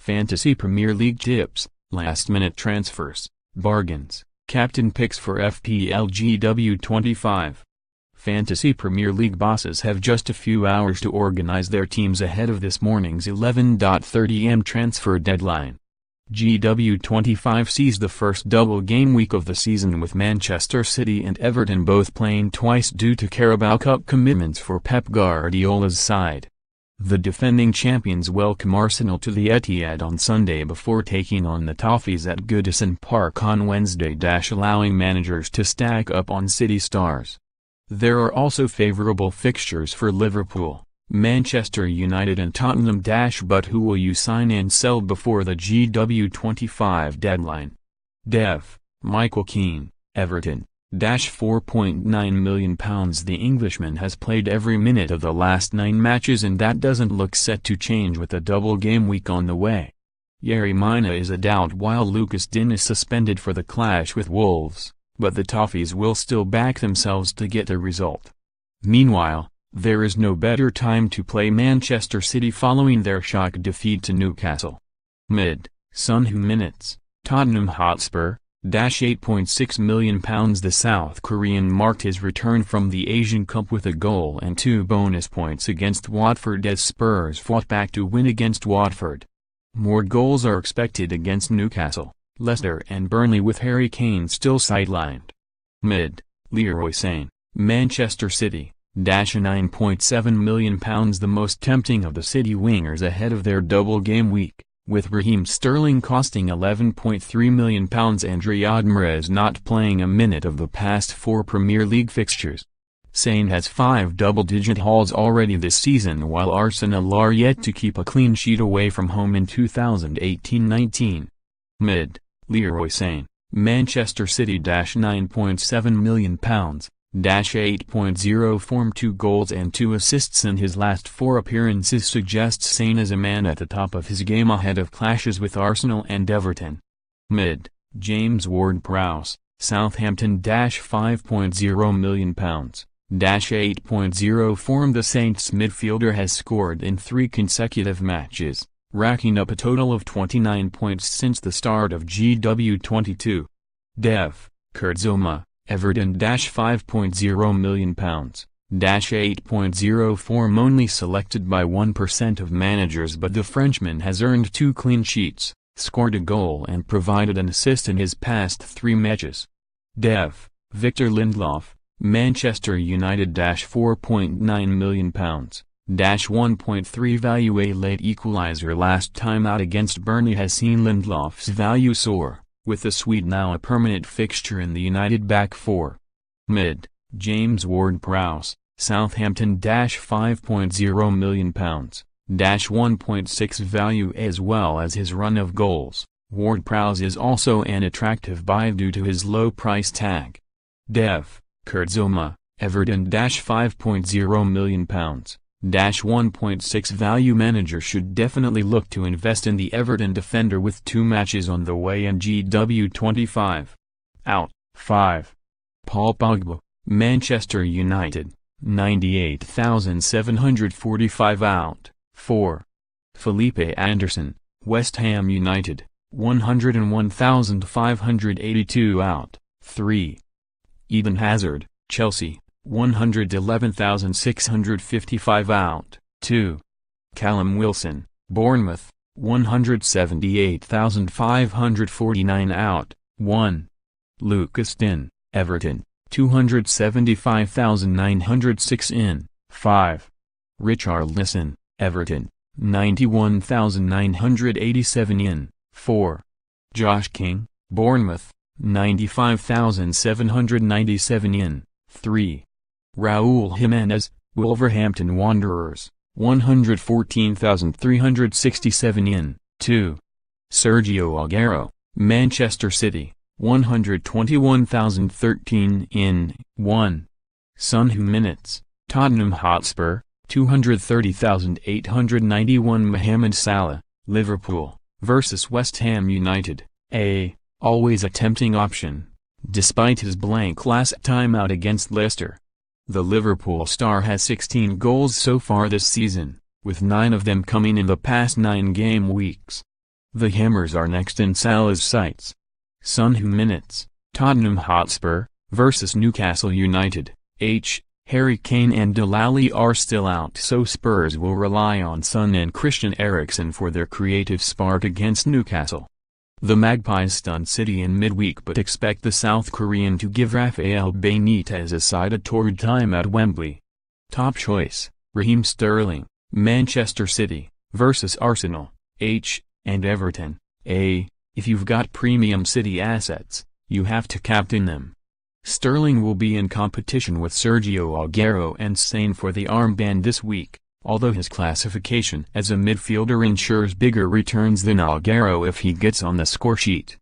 Fantasy Premier League tips, last-minute transfers, bargains, captain picks for FPL GW25. Fantasy Premier League bosses have just a few hours to organize their teams ahead of this morning's 11:30 am transfer deadline. GW25 sees the first double game week of the season with Manchester City and Everton both playing twice due to Carabao Cup commitments for Pep Guardiola's side. The defending champions welcome Arsenal to the Etihad on Sunday before taking on the Toffees at Goodison Park on Wednesday, allowing managers to stack up on City stars. There are also favourable fixtures for Liverpool, Manchester United and Tottenham. But who will you sign and sell before the GW25 deadline? Michael Keane, Everton. £4.9 million. The Englishman has played every minute of the last 9 matches, and that doesn't look set to change with a double game week on the way. Yerry Mina is a doubt while Lucas Digne is suspended for the clash with Wolves, but the Toffees will still back themselves to get a result. Meanwhile, there is no better time to play Manchester City following their shock defeat to Newcastle. Son who minutes, Tottenham Hotspur, £8.6 million. The South Korean marked his return from the Asian Cup with a goal and 2 bonus points against Watford as Spurs fought back to win against Watford. More goals are expected against Newcastle, Leicester and Burnley, with Harry Kane still sidelined. Leroy Sane, Manchester City, £9.7 million. The most tempting of the City wingers ahead of their double game week, with Raheem Sterling costing £11.3 million and Riyad Mahrez not playing a minute of the past 4 Premier League fixtures. Sane has 5 double-digit hauls already this season, while Arsenal are yet to keep a clean sheet away from home in 2018-19. Leroy Sane, Manchester City, £9.7 million, -8.0 form. 2 goals and 2 assists in his last 4 appearances suggests Sane as a man at the top of his game ahead of clashes with Arsenal and Everton. James Ward-Prowse, Southampton, £5.0 million, -8.0 form. The Saints midfielder has scored in 3 consecutive matches, racking up a total of 29 points since the start of GW22. Kurt Zouma, Everton, £5.0 million, -8.0 form. Only selected by 1% of managers, but the Frenchman has earned 2 clean sheets, scored a goal and provided an assist in his past 3 matches. Victor Lindelof, Manchester United, £4.9 million, -1.3 value. A late equaliser last time out against Burnley has seen Lindelof's value soar, with the Swede now a permanent fixture in the United back 4. James Ward-Prowse, Southampton, £5.0 million, -1.6 value. As well as his run of goals, Ward-Prowse is also an attractive buy due to his low price tag. Kurt Zouma, Everton, £5.0 million, -1.6 value. Manager should definitely look to invest in the Everton defender with 2 matches on the way in GW25. Out, 5. Paul Pogba, Manchester United, £98,745. Out, 4. Felipe Anderson, West Ham United, £101,582. Out, 3. Eden Hazard, Chelsea, £111,655. Out, 2. Callum Wilson, Bournemouth, £178,549. Out, 1. Lucas Digne, Everton, £275,906. In, 5. Richarlison, Everton, £91,987. In, 4. Josh King, Bournemouth, £95,797. In, 3. Raúl Jiménez, Wolverhampton Wanderers, £114,367. In, 2. Sergio Aguero, Manchester City, £121,013. In, 1. Son who minutes, Tottenham Hotspur, £230,891. Mohamed Salah, Liverpool, vs West Ham United, always a tempting option, despite his blank last time out against Leicester. The Liverpool star has 16 goals so far this season, with 9 of them coming in the past 9 game weeks. The Hammers are next in Salah's sights. Sun minutes, Tottenham Hotspur versus Newcastle United. Harry Kane and Delali are still out, so Spurs will rely on Son and Christian Eriksen for their creative spark against Newcastle. The Magpies stunned City in midweek but expect the South Korean to give Rafael Benitez a side a torrid time at Wembley. Top choice, Raheem Sterling, Manchester City versus Arsenal. And Everton. If you've got premium City assets, you have to captain them. Sterling will be in competition with Sergio Aguero and Sane for the armband this week, although his classification as a midfielder ensures bigger returns than Aguero if he gets on the scoresheet.